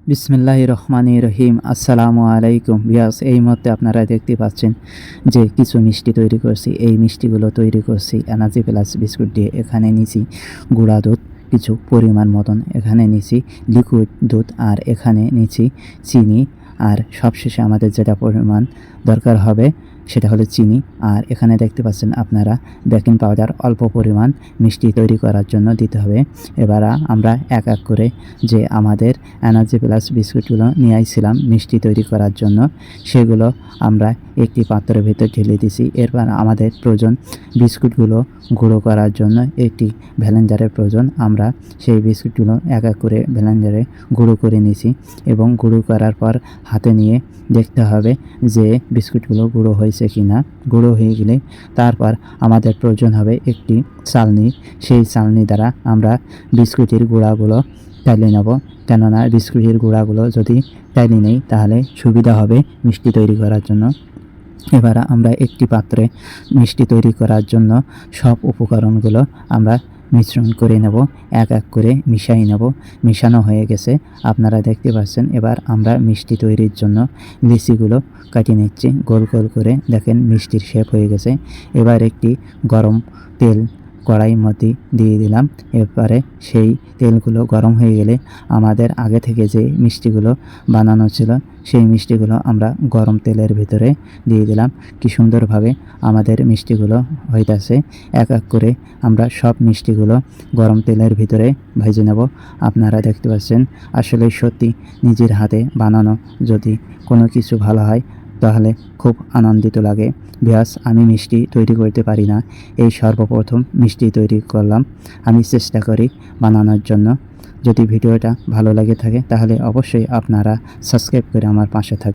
বিসমিল্লাহির রহমানির রহিম। আসসালামু আলাইকুম ভিউয়ার্স, এই মুহূর্তে আপনারা দেখতে পাচ্ছেন যে কিছু মিষ্টি তৈরি করছি। এই মিষ্টিগুলো তৈরি করছি এনার্জি প্লাস বিস্কুট দিয়ে। এখানে নিছি গুঁড়া দুধ কিছু পরিমাণ মতন, এখানে নিছি লিকুইড দুধ, আর এখানে নিছি চিনি, আর সবশেষে আমাদের যেটা পরিমাণ দরকার হবে সেটা হলো চিনি। আর এখানে দেখতে পাচ্ছেন আপনারা বেকিং পাউডার অল্প পরিমাণ মিষ্টি তৈরি করার জন্য দিতে হবে। এবার আমরা এক এক করে যে আমাদের এনার্জি প্লাস বিস্কুটগুলো নিয়ে আইছিলাম মিষ্টি তৈরি করার জন্য, সেগুলো আমরা একটি পাত্রের ভেতর ঢেলে দিছি। এরপর আমাদের প্রয়োজন বিস্কুটগুলো গুঁড়ো করার জন্য একটি ব্লেন্ডারের প্রয়োজন। আমরা সেই বিস্কুটগুলো এক এক করে ব্লেন্ডারে গুঁড়ো করে নিছি এবং গুঁড়ো করার পর হাতে নিয়ে দেখতে হবে যে বিস্কুটগুলো গুঁড়ো হয়েছে কি না। গুঁড়ো হয়ে গেলে তারপর আমাদের প্রয়োজন হবে একটি চালনি। সেই চালনি দ্বারা আমরা বিস্কুটের গুঁড়াগুলো চালিয়ে নেব, কেননা বিস্কুটের গুঁড়াগুলো যদি চালিয়ে নেই তাহলে সুবিধা হবে মিষ্টি তৈরি করার জন্য। এবার আমরা একটি পাত্রে মিষ্টি তৈরি করার জন্য সব উপকরণগুলো আমরা মিশ্রণ করে নেব, এক এক করে মিশাই নেব। মিশানো হয়ে গেছে আপনারা দেখতে পাচ্ছেন। এবার আমরা মিষ্টি তৈরির জন্য লিচিগুলো কাটিয়ে নিচ্ছি গোল গোল করে। দেখেন মিষ্টির শেপ হয়ে গেছে। এবার একটি গরম তেল কড়াইয়ের মধ্যে দিয়ে দিলাম। এরপরে সেই তেলগুলো গরম হয়ে গেলে আমাদের আগে থেকে যে মিষ্টিগুলো বানানো ছিল সেই মিষ্টিগুলো আমরা গরম তেলের ভিতরে দিয়ে দিলাম। কি সুন্দরভাবে আমাদের মিষ্টিগুলো হইতাছে। এক এক করে আমরা সব মিষ্টিগুলো গরম তেলের ভিতরে ভেজে নেব। আপনারা দেখতে পাচ্ছেন আসলে সত্যি নিজের হাতে বানানো যদি কোনো কিছু ভালো হয় তাহলে খুব আনন্দিত লাগে। ভিউয়ার্স, আমি মিষ্টি তৈরি করতে পারি না, এই সর্বপ্রথম মিষ্টি তৈরি করলাম। আমি চেষ্টা করি বানানোর জন্য। যদি ভিডিওটা ভালো লাগে থাকে তাহলে অবশ্যই আপনারা সাবস্ক্রাইব করে আমার পাশে থাকবেন।